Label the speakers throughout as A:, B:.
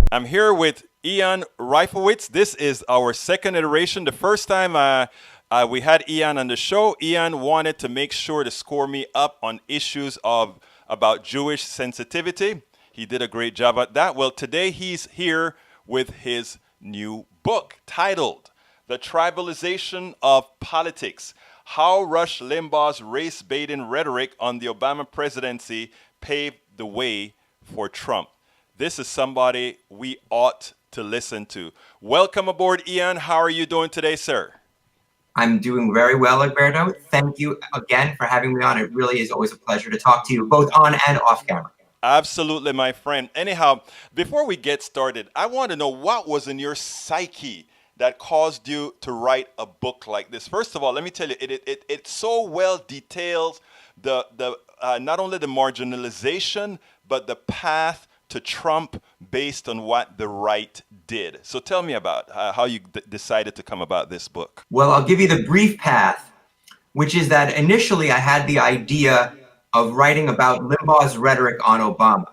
A: I'm here with Ian Reifowitz. This is our second iteration. The first time we had Ian on the show, Ian wanted to make sure to score me up on issues of about Jewish sensitivity. He did a great job at that. Well, today he's here with his new book titled The Tribalization of Politics: How Rush Limbaugh's Race-Baiting Rhetoric on the Obama Presidency Paved the Way for Trump. This is somebody we ought to listen to. Welcome aboard, Ian. How are you doing today, sir?
B: I'm doing very well, Alberto. Thank you again for having me on. It really is always a pleasure to talk to you, both on and off camera.
A: Absolutely, my friend. Anyhow, before we get started, I want to know what was in your psyche that caused you to write a book like this. First of all, let me tell you, it so well details the not only the marginalization, but the path to Trump based on what the right did. So tell me about how you decided to come about this book.
B: Well, I'll give you the brief path, which is that initially I had the idea of writing about Limbaugh's rhetoric on Obama.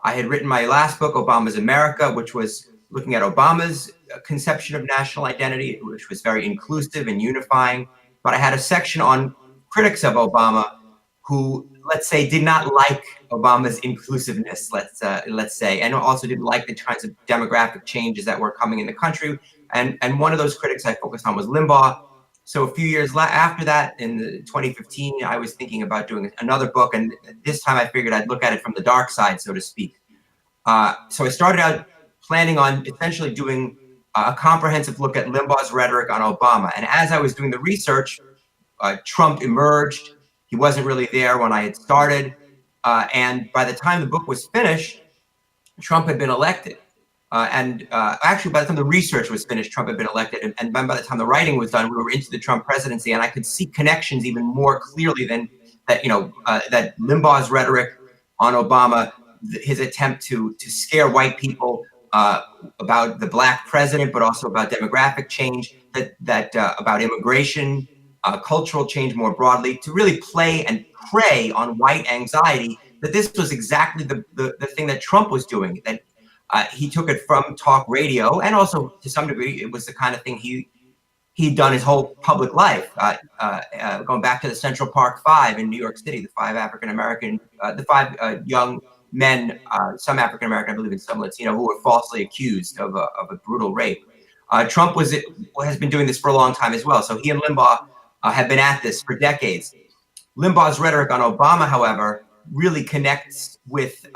B: I had written my last book, Obama's America, which was looking at Obama's conception of national identity, which was very inclusive and unifying. But I had a section on critics of Obama who, let's say, did not like Obama's inclusiveness, let's say, and also didn't like the kinds of demographic changes that were coming in the country. And one of those critics I focused on was Limbaugh. So a few years after that, in 2015, I was thinking about doing another book, and this time I figured I'd look at it from the dark side, so to speak. So I started out planning on essentially doing a comprehensive look at Limbaugh's rhetoric on Obama. And as I was doing the research, Trump emerged. He wasn't really there when I had started. And by the time the book was finished, Trump had been elected. Actually, by the time the research was finished, Trump had been elected. And by the time the writing was done, we were into the Trump presidency. And I could see connections even more clearly than that, that Limbaugh's rhetoric on Obama, his attempt to scare white people about the black president, but also about demographic change, about immigration, cultural change more broadly, to really play and prey on white anxiety, that this was exactly the thing that Trump was doing, that he took it from talk radio, and also to some degree, it was the kind of thing he'd done his whole public life, going back to the Central Park Five in New York City, the five young men, some African-American, I believe, and some Latino, who were falsely accused of a brutal rape. Trump has been doing this for a long time as well. So he and Limbaugh have been at this for decades. Limbaugh's rhetoric on Obama, however, really connects with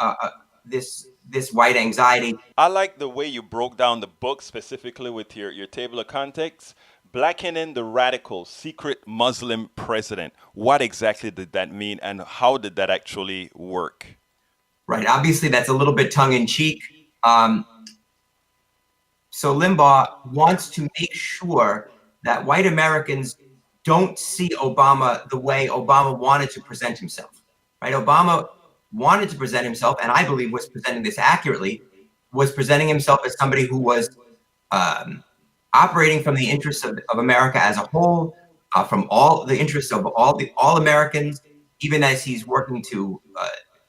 B: this white anxiety.
A: I like the way you broke down the book specifically with your table of contents. Blackening the radical secret Muslim president. What exactly did that mean, and how did that actually work?
B: Right. Obviously, that's a little bit tongue-in-cheek. So Limbaugh wants to make sure that white Americans don't see Obama the way Obama wanted to present himself. Right? Obama wanted to present himself, and I believe was presenting this accurately, was presenting himself as somebody who was operating from the interests of America as a whole, from all the interests of all Americans, even as he's working to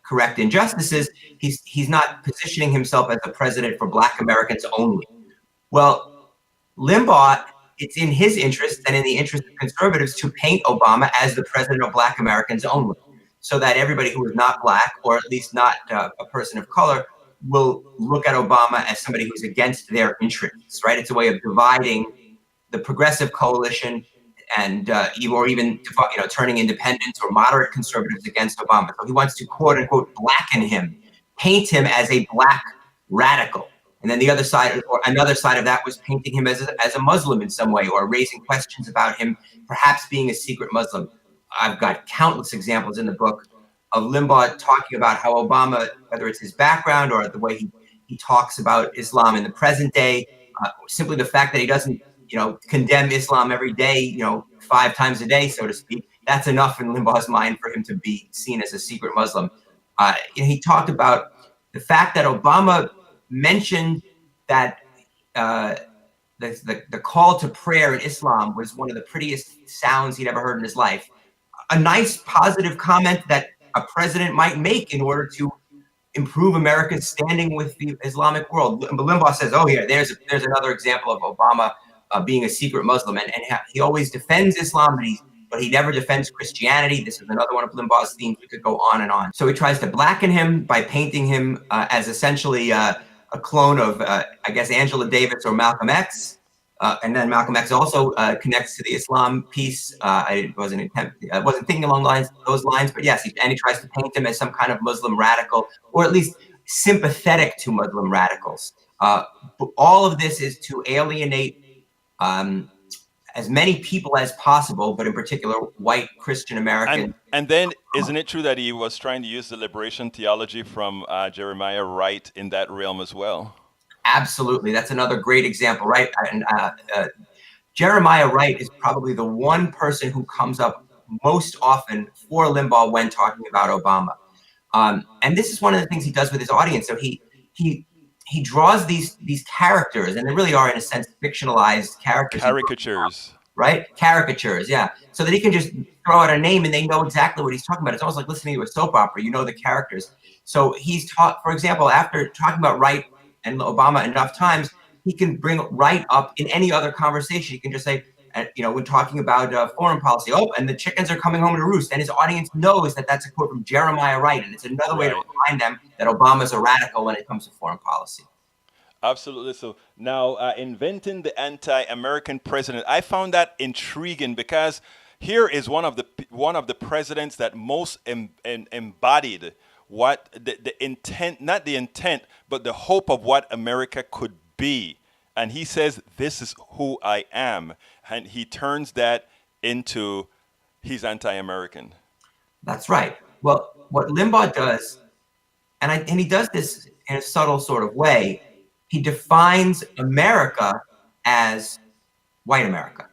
B: correct injustices. He's not positioning himself as a president for Black Americans only. Well, Limbaugh, it's in his interest and in the interest of conservatives to paint Obama as the president of Black Americans only, so that everybody who is not Black, or at least not a person of color, will look at Obama as somebody who's against their interests, right? It's a way of dividing the progressive coalition and or even turning independents or moderate conservatives against Obama. So he wants to, quote unquote, blacken him, paint him as a Black radical. And then the other side, or another side of that, was painting him as a Muslim in some way, or raising questions about him perhaps being a secret Muslim. I've got countless examples in the book of Limbaugh talking about how Obama, whether it's his background or the way he talks about Islam in the present day, simply the fact that he doesn't, condemn Islam every day, 5 times a day, so to speak, that's enough in Limbaugh's mind for him to be seen as a secret Muslim. He talked about the fact that Obama mentioned that the call to prayer in Islam was one of the prettiest sounds he'd ever heard in his life. A nice, positive comment that a president might make in order to improve America's standing with the Islamic world. Limbaugh says, "Oh, here, there's another example of Obama being a secret Muslim," and he always defends Islam, but he never defends Christianity. This is another one of Limbaugh's themes. We could go on and on. So he tries to blacken him by painting him as essentially a clone of, I guess, Angela Davis or Malcolm X. And then Malcolm X also connects to the Islam piece. I wasn't thinking along those lines, but yes, he tries to paint him as some kind of Muslim radical, or at least sympathetic to Muslim radicals. All of this is to alienate as many people as possible, but in particular, white Christian Americans.
A: And then, isn't it true that he was trying to use the liberation theology from Jeremiah Wright in that realm as well?
B: Absolutely. That's another great example, right? And Jeremiah Wright is probably the one person who comes up most often for Limbaugh when talking about Obama. And this is one of the things he does with his audience. So he draws these characters, and they really are, in a sense, fictionalized characters.
A: Caricatures.
B: Right? Caricatures, yeah. So that he can just throw out a name and they know exactly what he's talking about. It's almost like listening to a soap opera. You know the characters. So he's taught, for example, after talking about Wright and Obama enough times, he can bring Wright up in any other conversation. He can just say, when talking about foreign policy, "Oh, and the chickens are coming home to roost." And his audience knows that that's a quote from Jeremiah Wright. And it's another way to remind them that Obama's a radical when it comes to foreign policy.
A: Absolutely. So now, inventing the anti-American president, I found that intriguing because here is one of the presidents that most embodied what the intent, not the intent, but the hope of what America could be. And he says, "This is who I am." And he turns that into he's anti-American.
B: That's right. Well, what Limbaugh does, and he does this in a subtle sort of way, he defines America as white America.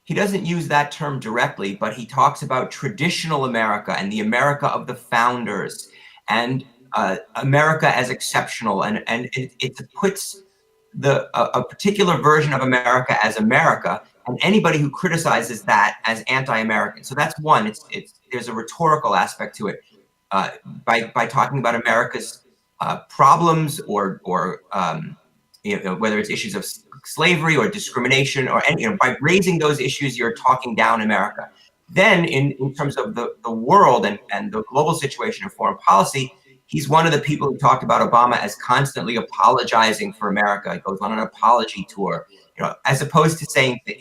B: He doesn't use that term directly, but he talks about traditional America and the America of the founders, and America as exceptional, and it puts a particular version of America as America, and anybody who criticizes that as anti-American. So that's one. There's a rhetorical aspect to it. By talking about America's problems or whether it's issues of slavery or discrimination, or by raising those issues, you're talking down America. Then in terms of the world and the global situation in foreign policy, he's one of the people who talked about Obama as constantly apologizing for America. He goes on an apology tour, as opposed to saying that,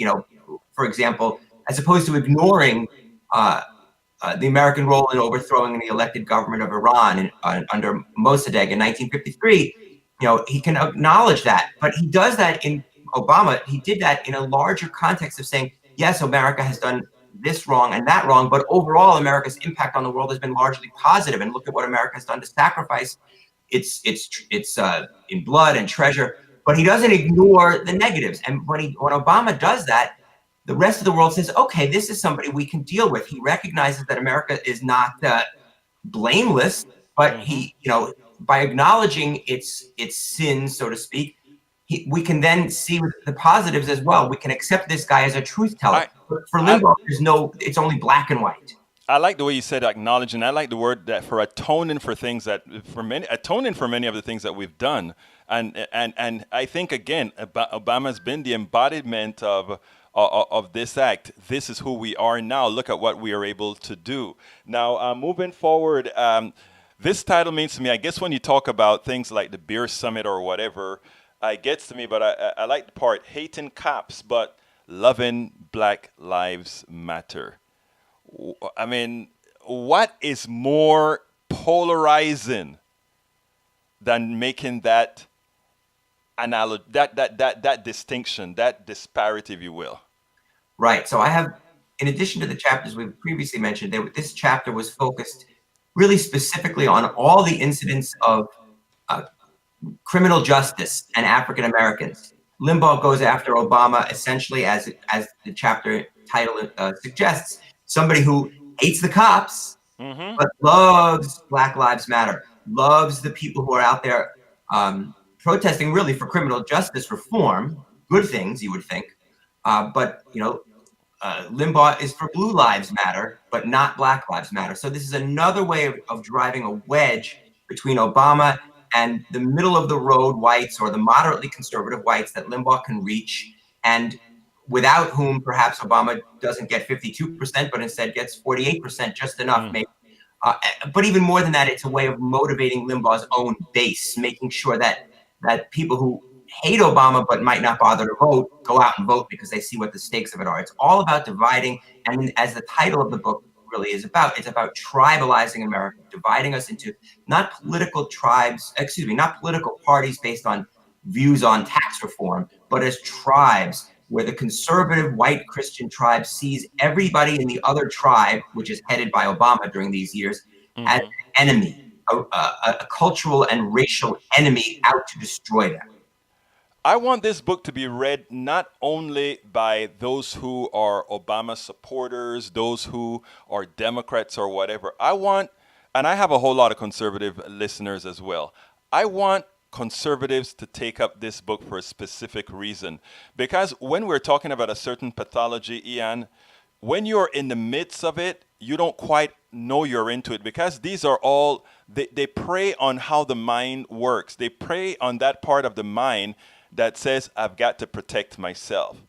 B: for example, as opposed to ignoring the American role in overthrowing the elected government of Iran under Mossadegh in 1953. He can acknowledge that, but he does that in Obama. He did that in a larger context of saying, yes, America has done this wrong and that wrong, but overall, America's impact on the world has been largely positive. And look at what America has done to sacrifice its in blood and treasure. But he doesn't ignore the negatives. And when Obama does that, the rest of the world says, okay, this is somebody we can deal with. He recognizes that America is not blameless, but he, by acknowledging its sins, so to speak, we can then see the positives as well. We can accept this guy as a truth teller. For Limbaugh, it's only black and white.
A: I like the way you said acknowledging. I like the word that for atoning for things atoning for many of the things that we've done. And I think, again, Obama's been the embodiment of this act. This is who we are now. Look at what we are able to do. Now, moving forward, this title means to me, I guess when you talk about things like the Beer Summit or whatever, it gets to me, but I like the part, hating cops, but loving Black Lives Matter. I mean, what is more polarizing than making that that distinction, that disparity, if you will?
B: Right. So I have, in addition to the chapters we've previously mentioned, this chapter was focused really specifically on all the incidents of criminal justice and African Americans. Limbaugh goes after Obama essentially, as the chapter title suggests, somebody who hates the cops, but loves Black Lives Matter, loves the people who are out there protesting really for criminal justice reform, good things you would think, but Limbaugh is for Blue Lives Matter, but not Black Lives Matter. So this is another way of driving a wedge between Obama and the middle of the road whites or the moderately conservative whites that Limbaugh can reach, and without whom perhaps Obama doesn't get 52%, but instead gets 48%, just enough, maybe. But even more than that, it's a way of motivating Limbaugh's own base, making sure that people who hate Obama but might not bother to vote go out and vote because they see what the stakes of it are. It's all about dividing, and as the title of the book really is about, it's about tribalizing America, dividing us into not political tribes, not political parties based on views on tax reform, but as tribes where the conservative white Christian tribe sees everybody in the other tribe, which is headed by Obama during these years, as an enemy, a cultural and racial enemy out to destroy them.
A: I want this book to be read not only by those who are Obama supporters, those who are Democrats or whatever. I want, and I have a whole lot of conservative listeners as well, I want conservatives to take up this book for a specific reason. Because when we're talking about a certain pathology, Ian, when you're in the midst of it, you don't quite know you're into it, because these are all, they prey on how the mind works. They prey on that part of the mind that says, I've got to protect myself.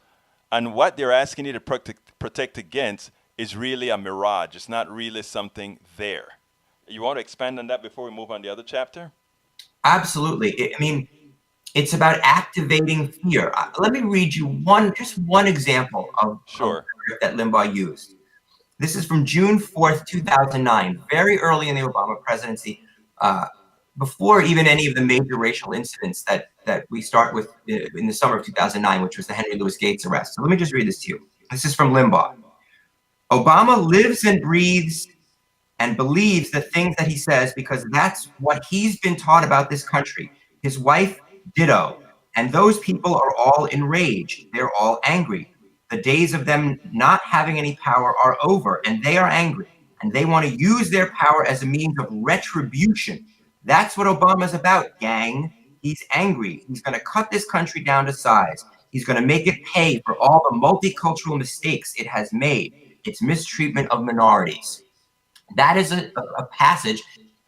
A: And what they're asking you to protect against is really a mirage. It's not really something there. You want to expand on that before we move on to the other chapter?
B: Absolutely. I mean, it's about activating fear. Let me read you just one example of that Limbaugh used. This is from June 4th, 2009, very early in the Obama presidency, before even any of the major racial incidents that we start with in the summer of 2009, which was the Henry Louis Gates arrest. So let me just read this to you. This is from Limbaugh. Obama lives and breathes and believes the things that he says because that's what he's been taught about this country. His wife, ditto. And those people are all enraged. They're all angry. The days of them not having any power are over, and they are angry. And they want to use their power as a means of retribution. That's what Obama's about, gang. He's angry. He's going to cut this country down to size. He's going to make it pay for all the multicultural mistakes it has made, its mistreatment of minorities. That is a passage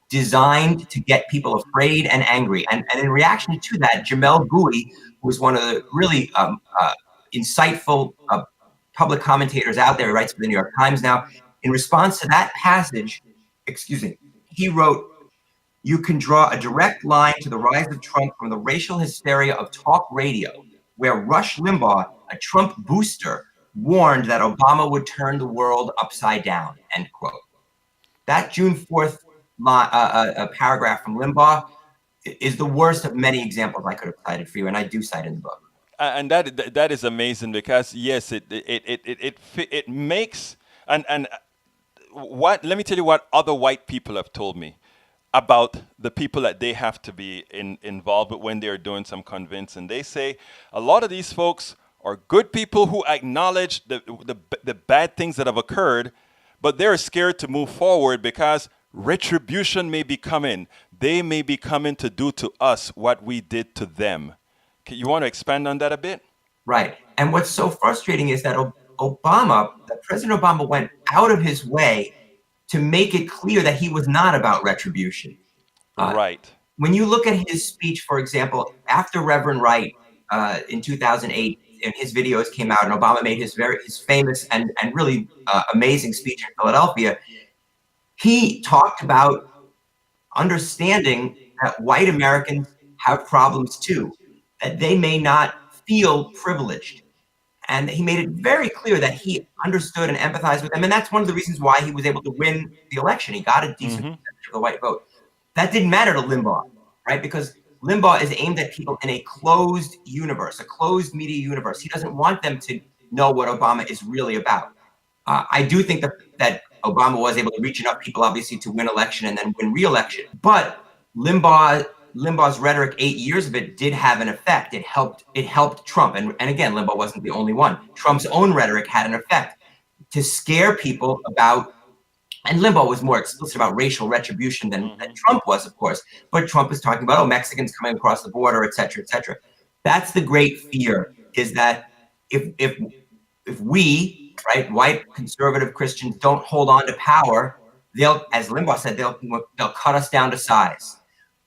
B: designed to get people afraid and angry. And in reaction to that, Jamel Gouy, who is one of the really insightful public commentators out there, who writes for the New York Times now, in response to that passage, he wrote, "You can draw a direct line to the rise of Trump from the racial hysteria of talk radio, where Rush Limbaugh, a Trump booster, warned that Obama would turn the world upside down," end quote. That June 4th paragraph from Limbaugh is the worst of many examples I could have cited for you, and I do cite in the book.
A: And that is amazing, because yes, it makes, and what, let me tell you what other white people have told me about the people that they have to be involved with when they're doing some convincing. They say a lot of these folks are good people who acknowledge the bad things that have occurred, but they're scared to move forward because retribution may be coming. They may be coming to do to us what we did to them. You want to expand on that a bit?
B: Right. And what's so frustrating is that President Obama went out of his way to make it clear that he was not about retribution.
A: Right.
B: When you look at his speech, for example, after Reverend Wright in 2008, and his videos came out, and Obama made his famous and really amazing speech in Philadelphia, he talked about understanding that white Americans have problems too, that they may not feel privileged. And he made it very clear that he understood and empathized with them. And that's one of the reasons why he was able to win the election. He got a decent percentage of the white vote. That didn't matter to Limbaugh, right? Because Limbaugh is aimed at people in a closed universe, a closed media universe. He doesn't want them to know what Obama is really about. I do think that Obama was able to reach enough people, obviously, to win election and then win re-election. But Limbaugh's rhetoric, 8 years of it, did have an effect. It helped Trump. And again, Limbaugh wasn't the only one. Trump's own rhetoric had an effect to scare people about, and Limbaugh was more explicit about racial retribution than Trump was, of course. But Trump was talking about, Mexicans coming across the border, et cetera, et cetera. That's the great fear, is that if we, right, white conservative Christians, don't hold on to power, they'll, as Limbaugh said, they'll cut us down to size.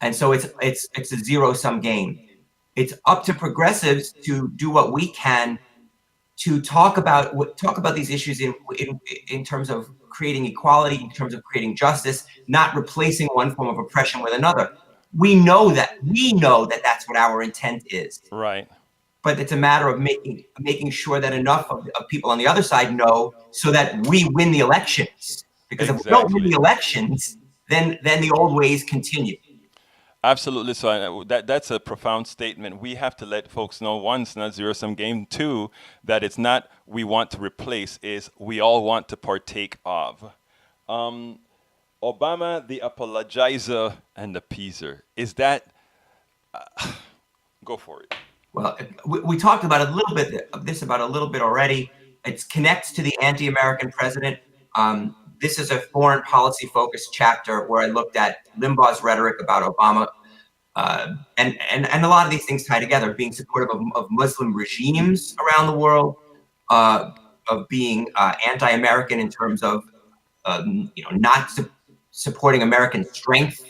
B: And so it's a zero-sum game. It's up to progressives to do what we can to talk about these issues in terms of creating equality, in terms of creating justice, not replacing one form of oppression with another. We know that that's what our intent is.
A: Right.
B: But it's a matter of making sure that enough of people on the other side know, so that we win the elections. Because if we don't win the elections, then the old ways continue.
A: Absolutely. So that's a profound statement. We have to let folks know, one, it's not zero-sum game. Two, that it's not we want to replace, is we all want to partake of. Obama, the apologizer and the appeaser. Is that... go for it.
B: Well, we talked about a little bit already. It connects to the anti-American president. This is a foreign policy focused chapter where I looked at Limbaugh's rhetoric about Obama, and a lot of these things tie together: being supportive of Muslim regimes around the world, of being anti-American in terms of not supporting American strength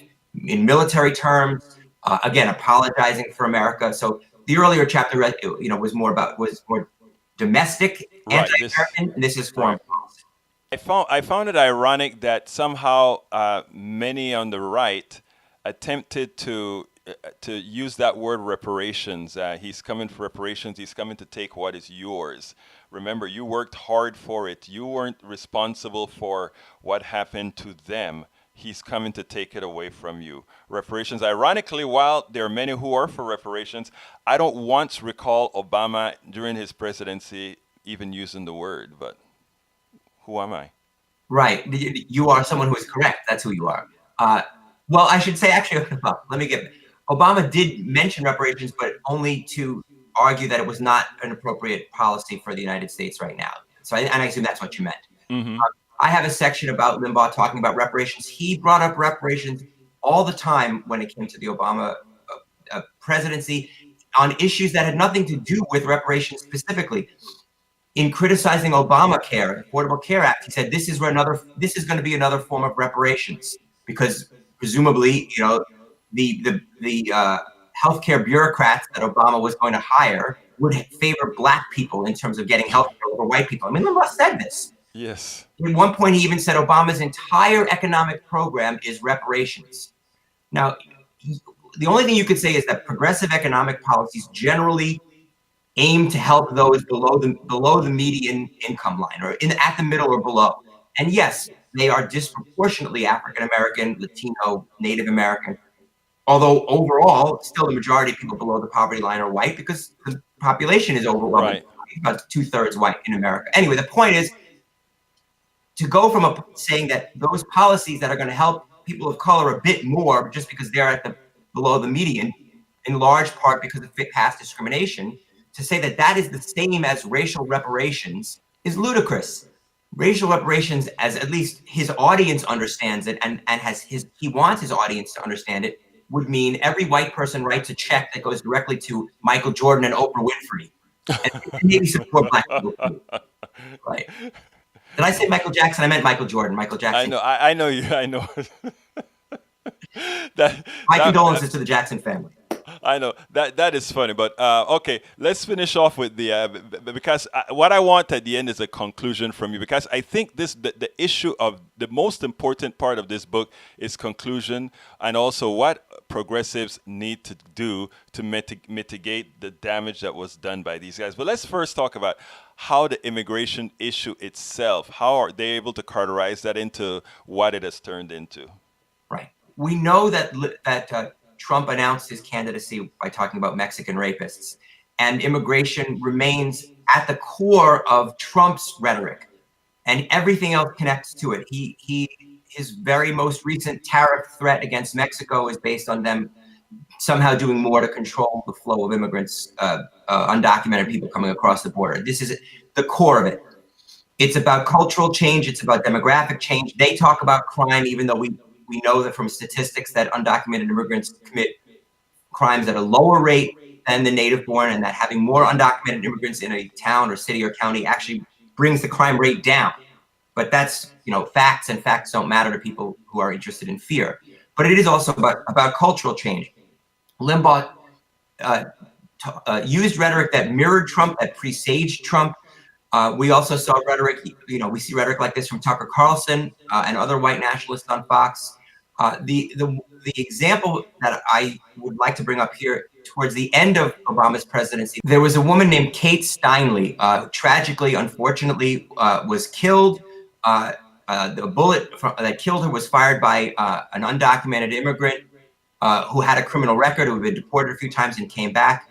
B: in military terms. Again, apologizing for America. So the earlier chapter, was more domestic anti-American. This is foreign policy.
A: I found it ironic that somehow many on the right attempted to use that word reparations. He's coming for reparations. He's coming to take what is yours. Remember, you worked hard for it. You weren't responsible for what happened to them. He's coming to take it away from you. Reparations. Ironically, while there are many who are for reparations, I don't once recall Obama during his presidency even using the word. But who am I?
B: Right. You are someone who is correct. That's who you are. Well, I should say, actually, let me get... Obama did mention reparations, but only to argue that it was not an appropriate policy for the United States right now. So, and I assume that's what you meant.
A: Mm-hmm.
B: I have a section about Limbaugh talking about reparations. He brought up reparations all the time when it came to the Obama presidency on issues that had nothing to do with reparations specifically. In criticizing Obamacare, the Affordable Care Act, he said this is going to be another form of reparations, because presumably, the healthcare bureaucrats that Obama was going to hire would favor Black people in terms of getting healthcare over white people. I mean, Limbaugh said this.
A: Yes.
B: At one point, he even said Obama's entire economic program is reparations. Now, the only thing you could say is that progressive economic policies generally aim to help those below the median income line, or at the middle or below. And yes, they are disproportionately African American, Latino, Native American. Although overall, still the majority of people below the poverty line are white, because the population is overwhelming, about 2/3 white in America. Anyway, the point is to go from saying that those policies that are going to help people of color a bit more just because they're at below the median, in large part because of past discrimination, to say that that is the same as racial reparations is ludicrous. Racial reparations, as at least his audience understands it, and he wants his audience to understand it, would mean every white person writes a check that goes directly to Michael Jordan and Oprah Winfrey, and maybe support Black people too. Right? Did I say Michael Jackson? I meant Michael Jordan. Michael Jackson.
A: I know you. I know.
B: My condolences to the Jackson family.
A: I know that is funny, but okay, let's finish off with the because what I want at the end is a conclusion from you, because I think the issue of the most important part of this book is conclusion, and also what progressives need to do to mitigate the damage that was done by these guys. But let's first talk about how the immigration issue itself, how are they able to carterize that into what it has turned into?
B: Right. We know that Trump announced his candidacy by talking about Mexican rapists, and immigration remains at the core of Trump's rhetoric, and everything else connects to it. His very most recent tariff threat against Mexico is based on them somehow doing more to control the flow of immigrants, undocumented people coming across the border. This is the core of it. It's about cultural change. It's about demographic change. They talk about crime, even though we know that from statistics that undocumented immigrants commit crimes at a lower rate than the native born, and that having more undocumented immigrants in a town or city or county actually brings the crime rate down. But that's, facts, and facts don't matter to people who are interested in fear. but it is also about cultural change. Limbaugh used rhetoric that mirrored Trump, that presaged Trump. We also saw rhetoric, we see rhetoric like this from Tucker Carlson and other white nationalists on Fox. The example that I would like to bring up here, towards the end of Obama's presidency, there was a woman named Kate Steinle, who tragically, unfortunately, was killed. The bullet that killed her was fired by an undocumented immigrant who had a criminal record, who had been deported a few times and came back.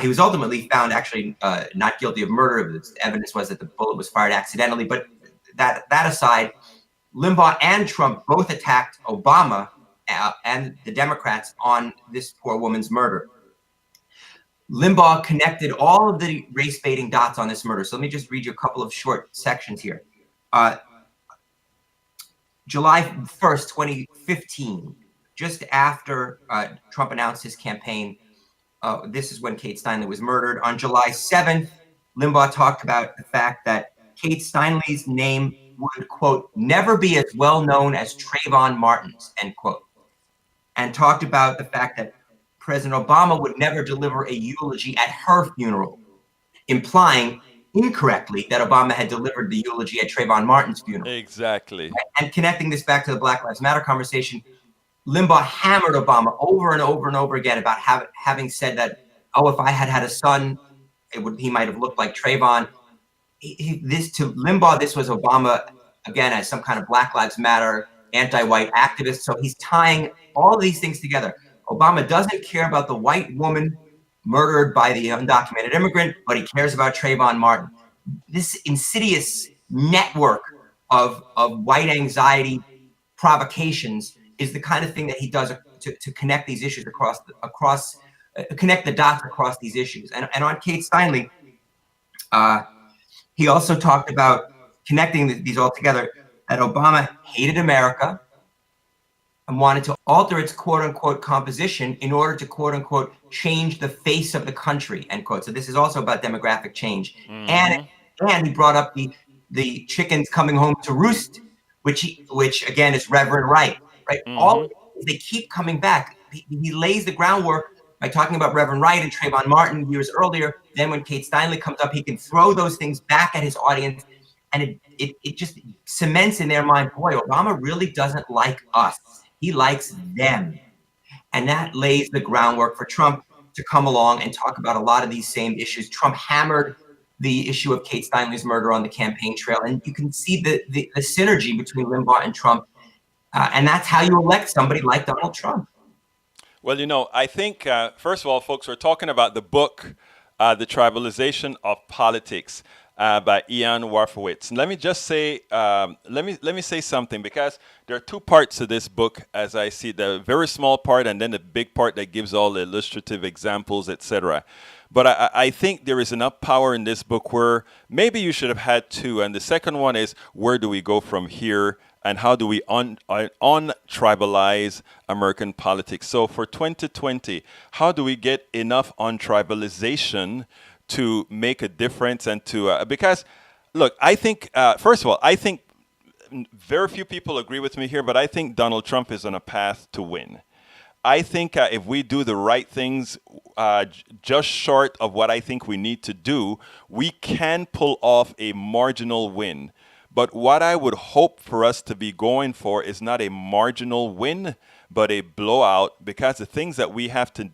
B: He was ultimately found actually not guilty of murder. The evidence was that the bullet was fired accidentally. But that aside, Limbaugh and Trump both attacked Obama and the Democrats on this poor woman's murder. Limbaugh connected all of the race-baiting dots on this murder. So let me just read you a couple of short sections here. July 1st, 2015, just after Trump announced his campaign, this is when Kate Steinle was murdered. On July 7th, Limbaugh talked about the fact that Kate Steinle's name would, quote, never be as well known as Trayvon Martin's, end quote. And talked about the fact that President Obama would never deliver a eulogy at her funeral, implying incorrectly that Obama had delivered the eulogy at Trayvon Martin's funeral.
A: Exactly.
B: And connecting this back to the Black Lives Matter conversation, Limbaugh hammered Obama over and over and over again about having said that, oh, if I had had a son, he might have looked like Trayvon. To Limbaugh, this was Obama, again, as some kind of Black Lives Matter anti-white activist. So he's tying all of these things together. Obama doesn't care about the white woman murdered by the undocumented immigrant, but he cares about Trayvon Martin. This insidious network of white anxiety provocations is the kind of thing that he does to connect these issues connect the dots across these issues. And on Kate Steinle, he also talked about connecting these all together, that Obama hated America and wanted to alter its quote-unquote composition in order to quote-unquote change the face of the country, end quote. So this is also about demographic change. Mm-hmm. And he brought up the chickens coming home to roost, which again is Reverend Wright, right? Mm-hmm. All they keep coming back. He lays the groundwork by talking about Reverend Wright and Trayvon Martin years earlier. Then when Kate Steinle comes up, he can throw those things back at his audience, and it just cements in their mind, boy, Obama really doesn't like us. He likes them. And that lays the groundwork for Trump to come along and talk about a lot of these same issues. Trump hammered the issue of Kate Steinle's murder on the campaign trail, and you can see the synergy between Limbaugh and Trump. And that's how you elect somebody like Donald Trump.
A: Well, I think, first of all, folks, we're talking about the book, The Tribalization of Politics, by Ian Reifowitz. And let me just say, let me say something, because there are two parts to this book, as I see, the very small part and then the big part that gives all the illustrative examples, etc. But I think there is enough power in this book where maybe you should have had two. And the second one is, where do we go from here? And how do we un-tribalize American politics? So for 2020, how do we get enough on-tribalization to make a difference? And to because, look, I think, first of all, I think very few people agree with me here, but I think Donald Trump is on a path to win. I think if we do the right things, just short of what I think we need to do, we can pull off a marginal win. But what I would hope for us to be going for is not a marginal win, but a blowout, because the things that we have to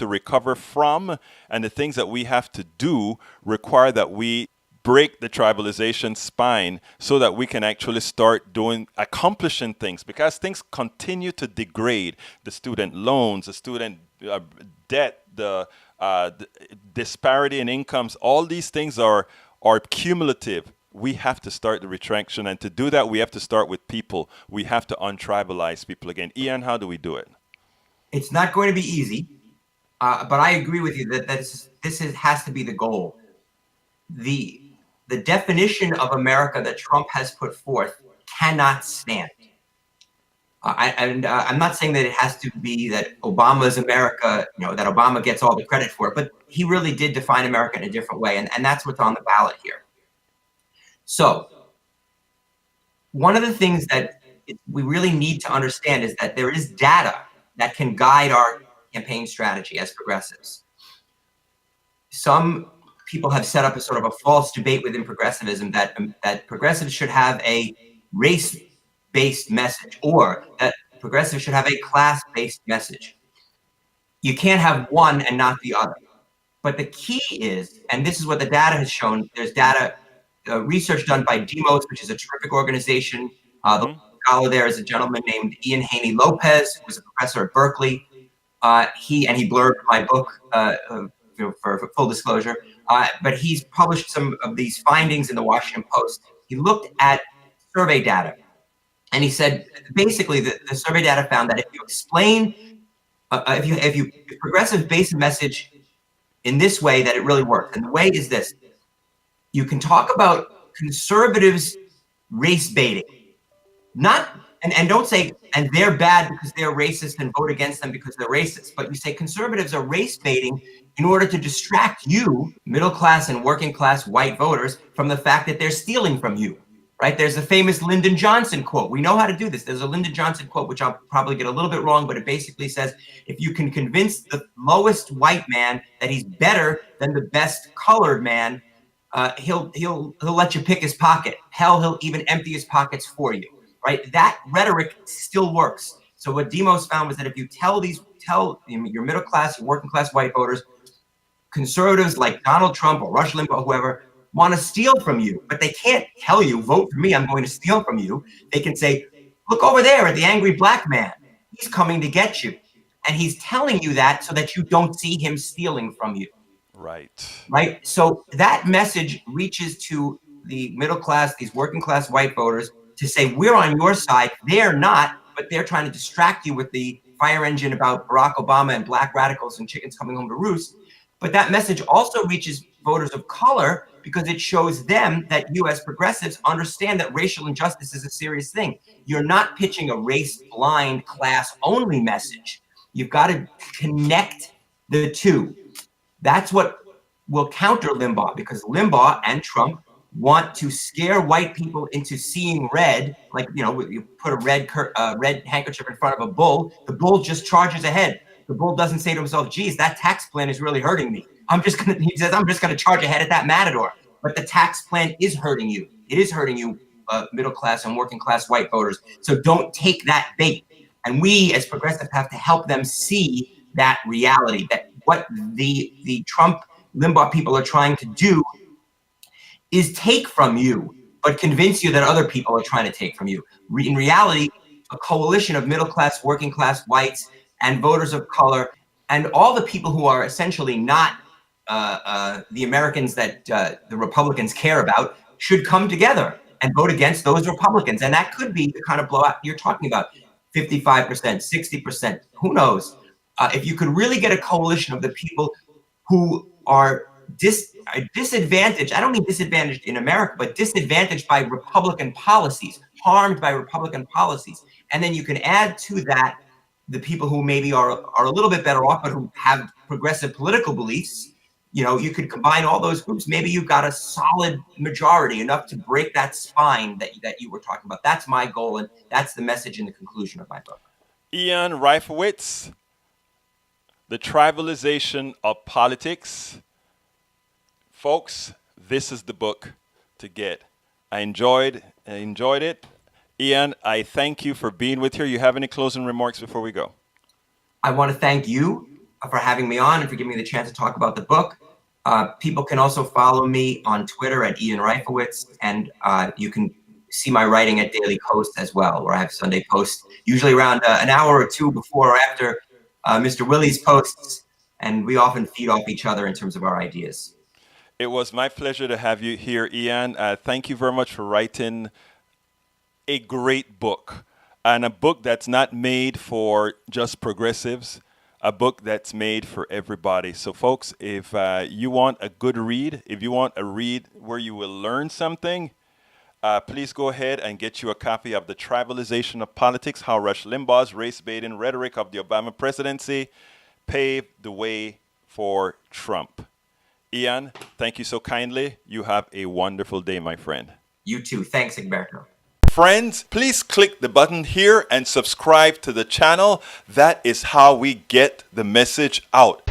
A: recover from and the things that we have to do require that we break the tribalization spine so that we can actually start accomplishing things, because things continue to degrade. The student loans, the student debt, the disparity in incomes, all these things are cumulative. We have to start the retraction, and to do that, we have to start with people. We have to untribalize people again. Ian, how do we do it?
B: It's not going to be easy, but I agree with you that this has to be the goal. The definition of America that Trump has put forth cannot stand. I'm not saying that it has to be that Obama's America, that Obama gets all the credit for it, but he really did define America in a different way, and that's what's on the ballot here. So one of the things that we really need to understand is that there is data that can guide our campaign strategy as progressives. Some people have set up a sort of a false debate within progressivism that progressives should have a race-based message, or that progressives should have a class-based message. You can't have one and not the other. But the key is, and this is what the data has shown, there's data, research done by Demos, which is a terrific organization. The scholar there is a gentleman named Ian Haney Lopez, who was a professor at Berkeley. He blurbed my book, for full disclosure, but he's published some of these findings in the Washington Post. He looked at survey data, and he said, basically, the survey data found that if you explain, if progressives base a message in this way, that it really works. And the way is this: you can talk about conservatives race baiting, not and don't say, and they're bad because they're racist and vote against them because they're racist, but you say conservatives are race baiting in order to distract you, middle class and working class white voters, from the fact that they're stealing from you, right? There's a famous Lyndon Johnson quote. We know how to do this. There's a Lyndon Johnson quote, which I'll probably get a little bit wrong, but it basically says, if you can convince the lowest white man that he's better than the best colored man, he'll let you pick his pocket. Hell, he'll even empty his pockets for you. Right? That rhetoric still works. So what Demos found was that if you tell your middle class, your working class white voters, conservatives like Donald Trump or Rush Limbaugh, whoever, want to steal from you, but they can't tell you, vote for me, I'm going to steal from you. They can say, look over there at the angry black man. He's coming to get you. And he's telling you that so that you don't see him stealing from you. Right? So that message reaches to the middle class, these working class white voters, to say, we're on your side. They're not, but they're trying to distract you with the fire engine about Barack Obama and black radicals and chickens coming home to roost. But that message also reaches voters of color because it shows them that you as progressives understand that racial injustice is a serious thing. You're not pitching a race-blind, class-only message. You've got to connect the two. That's what will counter Limbaugh, because Limbaugh and Trump want to scare white people into seeing red, like, you put a red handkerchief in front of a bull, the bull just charges ahead. The bull doesn't say to himself, geez, that tax plan is really hurting me. He says, I'm just gonna charge ahead at that matador. But the tax plan is hurting you. It is hurting you, middle class and working class white voters. So don't take that bait. And we as progressives have to help them see that reality, that what the Trump Limbaugh people are trying to do is take from you, but convince you that other people are trying to take from you. In reality, a coalition of middle class, working class whites and voters of color, and all the people who are essentially not the Americans that the Republicans care about, should come together and vote against those Republicans. And that could be the kind of blowout you're talking about, 55%, 60%, who knows? If you could really get a coalition of the people who are disadvantaged, I don't mean disadvantaged in America, but disadvantaged by Republican policies, harmed by Republican policies. And then you can add to that the people who maybe are a little bit better off, but who have progressive political beliefs. You could combine all those groups. Maybe you've got a solid majority, enough to break that spine that you were talking about. That's my goal, and that's the message in the conclusion of my book.
A: Ian Reifowitz, The Tribalization of Politics. Folks, this is the book to get. I enjoyed it. Ian, I thank you for being with here. You have any closing remarks before we go?
B: I want to thank you for having me on and for giving me the chance to talk about the book. People can also follow me on Twitter at Ian Reifowitz, and you can see my writing at Daily Post as well, where I have Sunday posts, usually around an hour or two before or after Mr. Willie's posts, and we often feed off each other in terms of our ideas.
A: It was my pleasure to have you here, Ian. Thank you very much for writing a great book, and a book that's not made for just progressives, a book that's made for everybody. So folks, if you want a good read, if you want a read where you will learn something, please go ahead and get you a copy of The Tribalization of Politics, How Rush Limbaugh's Race-Baiting Rhetoric of the Obama Presidency Paved the Way for Trump. Ian, thank you so kindly. You have a wonderful day, my friend.
B: You too. Thanks, Egberto.
A: friends. Please click the button here and subscribe to the channel. That is how we get the message out.